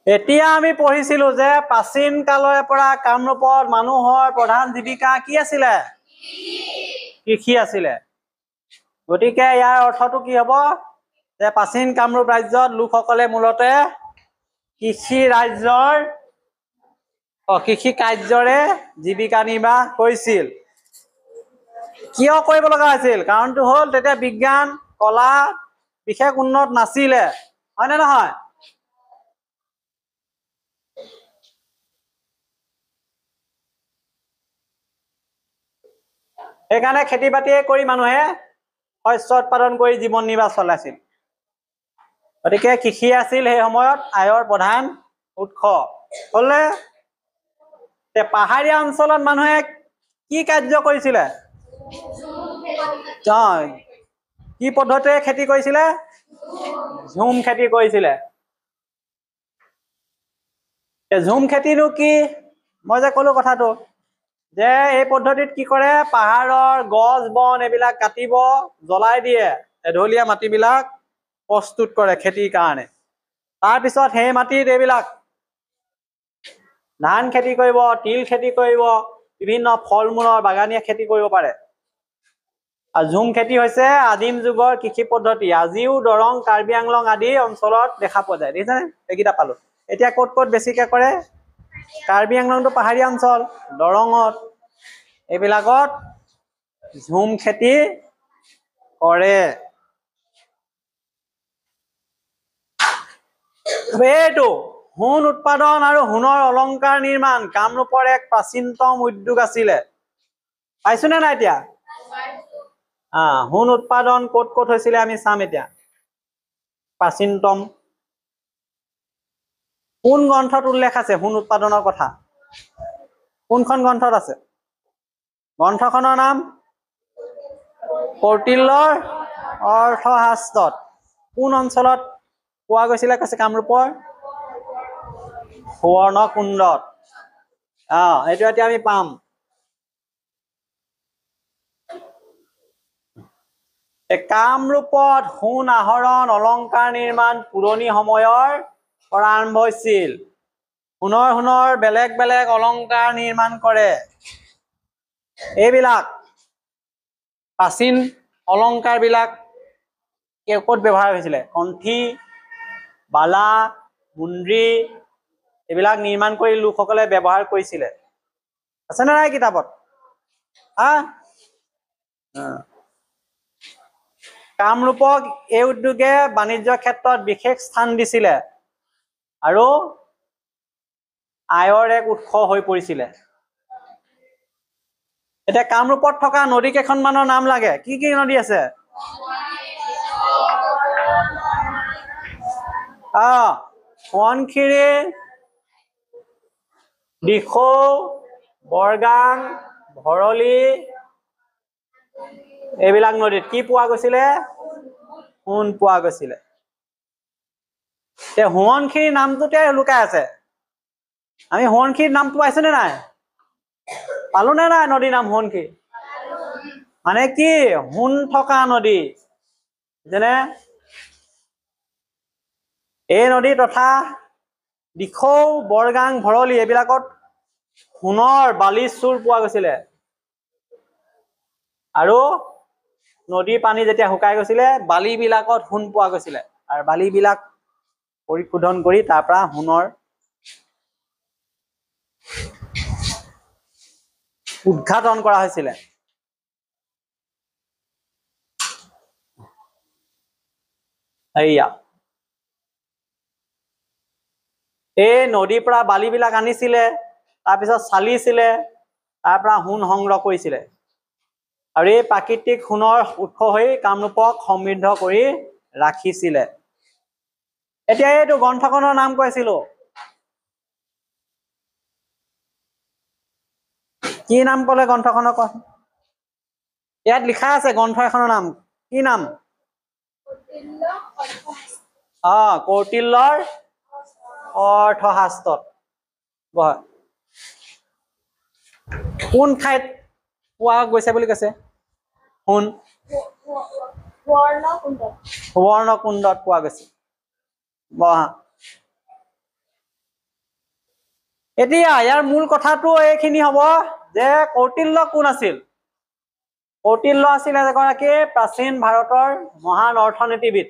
এতিয়া আমি পঢ়িছিলো যে প্ৰাচীন কালৰে পৰা কামৰূপত মানুহৰ প্ৰধান জীৱিকা কি আছিলে? কৃষি আছিলে। গতিকে ইয়াৰ অৰ্থটো কি হ'ব যে প্ৰাচীন কামৰূপ ৰাজ্যত লোকসকলে মূলতে কৃষি কাৰ্যৰে জীৱিকা নিৰ্বাহ কৰিছিল। কিয় কৰিব লগা হৈছিল? কাৰণটো হ'ল তেতিয়া বিজ্ঞান কলা বিশেষ উন্নত নাছিলে, হয় নে নহয়? সেইকাৰণে খেতি বাতিয়ে কৰি মানুহে শস্য উৎপাদন কৰি জীৱন নিৰ্বাহ চলাইছিল। গতিকে কৃষি আছিল সেই সময়ত আয়ৰ প্ৰধান উৎস। হলে পাহাৰীয়া অঞ্চলত মানুহে কি কাৰ্য কৰিছিলে? কি পদ্ধতিৰে খেতি কৰিছিলে? ঝুম খেতি কৰিছিলে। ঝুম খেতিনো কি? মই যে কলো কথাটো যে এই পদ্ধতিত কি কৰে, পাহাৰৰ গছ বন এইবিলাক কাটিব, জ্বলাই দিয়ে, এঢলীয়া মাটিবিলাক প্ৰস্তুত কৰে খেতিৰ কাৰণে। তাৰপিছত সেই মাটিত এইবিলাক ধান খেতি কৰিব, তিল খেতি কৰিব, বিভিন্ন ফল মূলৰ বাগানীয়া খেতি কৰিব পাৰে। আৰু ঝুম খেতি হৈছে আদিম যুগৰ কৃষি পদ্ধতি। আজিও দৰং, কাৰ্বি আংলং আদি অঞ্চলত দেখা পোৱা যায়। দেখিছেনে? এইকেইটা পালো। এতিয়া ক'ত ক'ত বেছিকে কৰে? কাৰ্বি আংলংটো পাহাৰীয়া অঞ্চল, দৰঙত এইবিলাকত ঝুম খেতি কৰে। এইটো সোণ উৎপাদন আৰু সোণৰ অলংকাৰ নিৰ্মাণ কামৰূপৰ এক প্ৰাচীনতম উদ্যোগ আছিলে। পাইছোনে নাই এতিয়া? সোণ উৎপাদন ক'ত ক'ত হৈছিলে আমি চাম এতিয়া। প্ৰাচীনতম কোন গ্ৰন্থত উল্লেখ আছে সোণ উৎপাদনৰ কথা? কোনখন গ্ৰন্থত আছে? গ্ৰন্থখনৰ নাম কৌটিল্যৰ অৰ্থশাস্ত্ৰত। কোন অঞ্চলত পোৱা গৈছিলে কৈছে? কামৰূপৰ সুৱৰ্ণকুণ্ডত। এইটো এতিয়া আমি পাম। কামৰূপত সোণ আহৰণ অলংকাৰ নিৰ্মাণ পুৰণি সময়ৰ পৰা আৰম্ভ হৈছিল। সোণৰ বেলেগ বেলেগ অলংকাৰ নিৰ্মাণ কৰে। এইবিলাক প্ৰাচীন অলংকাৰ বিলাক ক'ত ব্যৱহাৰ হৈছিলে? কণ্ঠী, বালা, মুন্দ্ৰী এইবিলাক নিৰ্মাণ কৰি লোকসকলে ব্যৱহাৰ কৰিছিলে। আছে নে নাই কিতাপত? কামৰূপক এই উদ্যোগে বাণিজ্য ক্ষেত্ৰত বিশেষ স্থান দিছিলে আৰু আয়ৰ এক উৎস হৈ পৰিছিলে। এতিয়া কামৰূপত থকা নদী কেইখনমানৰ নাম লাগে। কি কি নদী আছে? সোৱণশিৰি, দিখৌ, বৰগাং, ভৰলী এইবিলাক নদীত কি পোৱা গৈছিলে? সোণ পোৱা গৈছিলে। সোৱণশিৰি নামটোতে লুকাই আছে। আমি সোৱণশিৰিৰ নামটো পাইছো নে নাই? পালো নে নাই নদীৰ নাম সোৱণশিৰি? মানে কি? সোণ থকা নদী। যেনে এই নদী তথা দিখৌ, বৰগাং, ভৰলী এইবিলাকত সোণৰ বালি চুৰ পোৱা গৈছিলে। আৰু নদীৰ পানী যেতিয়া শুকাই গৈছিলে, বালি বিলাকত সোণ পোৱা গৈছিলে। আৰু বালি বিলাক পৰিশোধন কৰি তাৰ পৰা সোণৰ উদ্ঘাটন কৰা হৈছিলে। এইয়া এই নদীৰ পৰা বালি বিলাক আনিছিলে, তাৰপিছত চালিছিলে, তাৰ পৰা সোণ সংগ্ৰহ কৰিছিলে। আৰু এই প্ৰাকৃতিক সোণৰ উৎস হৈ কামৰূপক সমৃদ্ধ কৰি ৰাখিছিলে। এতিয়া এইটো গ্ৰন্থখনৰ নাম কৈছিলো, কি নাম ক'লে গ্ৰন্থখনৰ? ইয়াত লিখা আছে গ্ৰন্থ এখনৰ নাম। কি নাম? কৌটিল্যৰ অৰ্থশাস্ত্ৰত। কোন ঠাইত পোৱা গৈছে বুলি কৈছে? সোণ সুৱৰ্ণকুণ্ডত পোৱা গৈছে। এতিয়া ইয়াৰ মূল কথাটো এইখিনি হ'ব যে কৌটিল্য কোন আছিল? কৌটিল্য আছিল এগৰাকী প্ৰাচীন ভাৰতৰ মহান অৰ্থনীতিবিদ।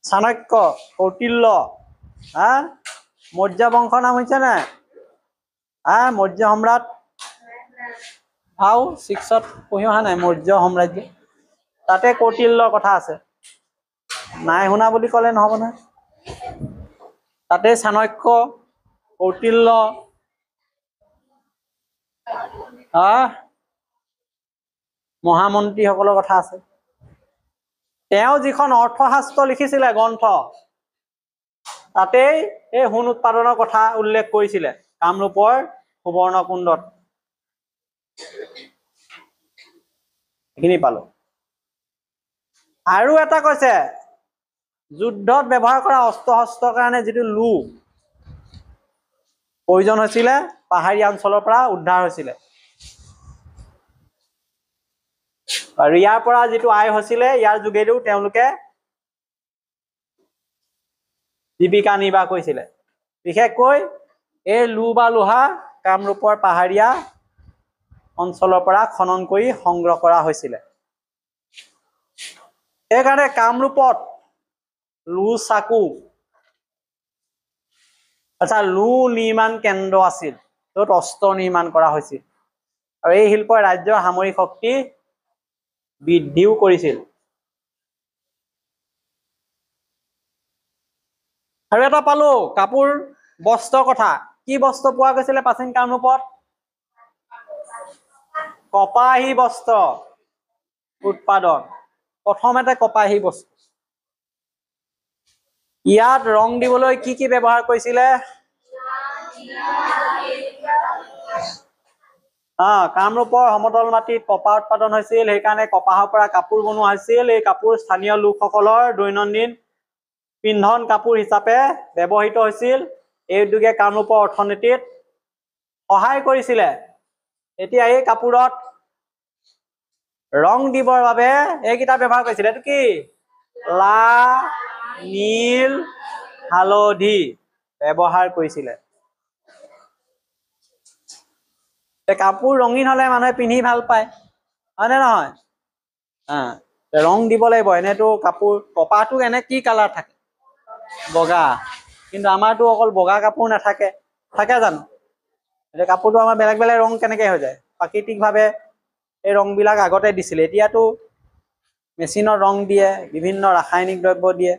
চাণক্য, কৌটিল্য, মৌৰ্য বংশৰ নাম হৈছে নাই? মৌৰ্য সম্ৰাট ভাও 6ত পঢ়ি অহা নাই? মৌৰ্য সাম্ৰাজ্য, তাতে কৌটিল্যৰ কথা আছে। নাই শুনা বুলি ক'লে নহ'ব নহয়। তাতে চাণক্য, কৌটিল্য, মহামন্ত্ৰীসকলৰ কথা আছে। তেওঁ যিখন অৰ্থশাস্ত্ৰ লিখিছিলে গ্ৰন্থ, তাতেই এই সোণ উৎপাদনৰ কথা উল্লেখ কৰিছিলে কামৰূপৰ সুবৰ্ণকুণ্ডত। এইখিনি পালো। আৰু এটা কৈছে, যুদ্ধত ব্যৱহাৰ কৰা অস্ত্ৰ শস্ত্ৰৰ কাৰণে যিটো লো প্ৰয়োজন হৈছিলে, পাহাৰীয়া অঞ্চলৰ পৰা উদ্ধাৰ হৈছিলে। আৰু ইয়াৰ পৰা যিটো আয় হৈছিলে, ইয়াৰ যোগেদিও তেওঁলোকে জীৱিকা নিৰ্বাহ কৰিছিলে। বিশেষকৈ এই লো বা লোহা কামৰূপৰ পাহাৰীয়া অঞ্চলৰ পৰা খনন কৰি সংগ্ৰহ কৰা হৈছিলে। সেইকাৰণে কামৰূপত লো চাকু লো নিৰ্মাণ কেন্দ্ৰ আছিল, য'ত অস্ত্ৰ নিৰ্মাণ কৰা হৈছিল। আৰু এই শিল্পই ৰাজ্যৰ সামৰিক শক্তি বৃদ্ধিও কৰিছিল। আৰু এটা পালো কাপোৰ বস্ত্ৰৰ কথা। কি বস্ত্ৰ পোৱা গৈছিলে প্ৰাচীন কামৰূপত? কপাহী বস্ত্ৰ উৎপাদন। প্ৰথমতে কপাহী বস্ত্ৰ। ইয়াত ৰং দিবলৈ কি কি ব্যৱহাৰ কৰিছিলে? কামৰূপৰ সমতল মাটিত কপাহ উৎপাদন হৈছিল, সেইকাৰণে কপাহৰ পৰা কাপোৰ বনোৱা হৈছিল। এই কাপোৰ স্থানীয় লোকসকলৰ দৈনন্দিন পিন্ধন কাপোৰ হিচাপে ব্যৱহৃত হৈছিল। এই উদ্যোগে কামৰূপৰ অৰ্থনীতিত সহায় কৰিছিলে। এতিয়া এই কাপোৰত ৰং দিবৰ বাবে এইকেইটা ব্যৱহাৰ কৰিছিলে। এইটো কি? লা, নীল, হালধি ব্যৱহাৰ কৰিছিলে। কাপোৰ ৰঙীন হলে মানুহে পিন্ধি ভাল পায়, হয় নে নহয়? ৰং দিব লাগিব। এনেতো কাপোৰ কপাহটো এনে কি কালাৰ থাকে? বগা। কিন্তু আমাৰতো অকল বগা কাপোৰ নাথাকে, থাকে জানো? এতিয়া কাপোৰটো আমাৰ বেলেগ বেলেগ ৰং কেনেকে হৈ যায়? প্ৰাকৃতিকভাৱে এই ৰংবিলাক আগতে দিছিলে। এতিয়াতো মেচিনৰ ৰং দিয়ে, বিভিন্ন ৰাসায়নিক দ্ৰব্য দিয়ে,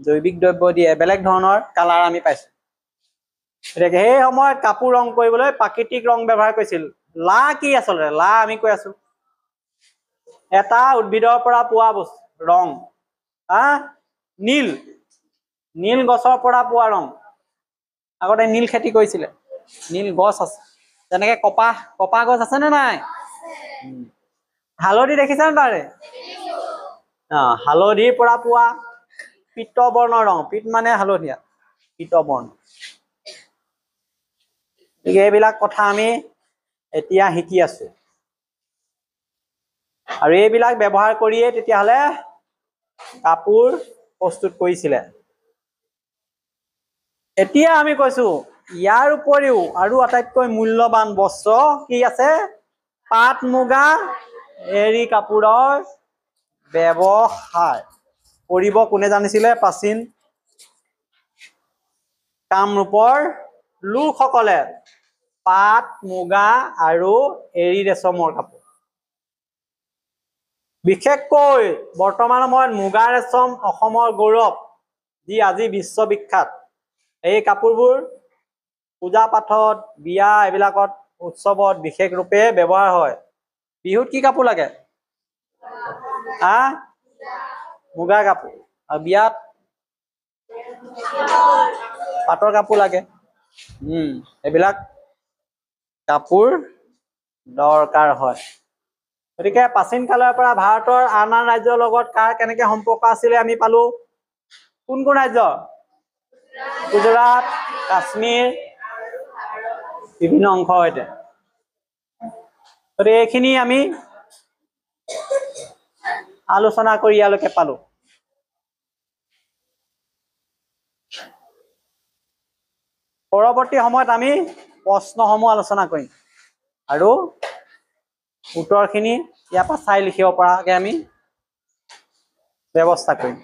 জৈৱিক দ্ৰব্য দিয়ে, বেলেগ ধৰণৰ কালাৰ আমি পাইছো। গতিকে সেই সময়ত কাপোৰ ৰং কৰিবলৈ প্ৰাকৃতিক ৰং ব্যৱহাৰ কৰিছিল। লা কি আচলতে? লা আমি কৈ আছো এটা উদ্ভিদৰ পৰা পোৱা বস্তু ৰং। নীল, নীল গছৰ পৰা পোৱা ৰং। আগতে নীল খেতি কৰিছিলে, নীল গছ আছে। যেনেকে কপাহ গছ আছে নে নাই? হালধি দেখিছা নে তাৰে? হালধিৰ পৰা পোৱা পীতবৰ্ণৰ ৰং। পীত মানে হালধীয়া, পীতবৰ্ণ। এইবিলাক কথা আমি এতিয়া শিকি আছো। আৰু এইবিলাক ব্যৱহাৰ কৰিয়ে তেতিয়াহ'লে কাপোৰ প্ৰস্তুত কৰিছিলে। এতিয়া আমি কৈছো ইয়াৰ উপৰিও আৰু আটাইতকৈ মূল্যৱান বস্ত্ৰ কি আছে? পাট, মুগা, এৰী কাপোৰৰ ব্যৱহাৰ কৰিব কোনে জানিছিলে? প্ৰাচীন কামৰূপৰ লোকসকলে। পাট, মুগা আৰু এৰী ৰেচমৰ কাপোৰ। বিশেষকৈ বৰ্তমান সময়ত মুগা ৰেচম অসমৰ গৌৰৱ, যি আজি বিশ্ববিখ্যাত। এই কাপোৰবোৰ পূজা পাঠত, বিয়া এইবিলাকত, উৎসৱত বিশেষ ৰূপে ব্যৱহাৰ হয়। বিহুত কি কাপোৰ লাগে? মুগা কাপোৰ। আৰু বিয়াত পাটৰ কাপোৰ লাগে। এইবিলাক কাপোৰ দৰকাৰ হয়। গতিকে প্ৰাচীন কালৰ পৰা ভাৰতৰ আন আন ৰাজ্যৰ লগত কাৰ কেনেকে সম্পৰ্ক আছিলে আমি পালো। কোন কোন ৰাজ্য? গুজৰাট, কাশ্মীৰ, বিভিন্ন অংশৰ সৈতে। গতিকে এইখিনি আমি আলোচনা কৰি ইয়ালৈকে পালো। পৰৱৰ্তী সময়ত আমি প্ৰশ্নসমূহ আলোচনা কৰিম আৰু উত্তৰখিনি ইয়াৰ পৰা চাই লিখিব পৰাকৈ আমি ব্যৱস্থা কৰিম।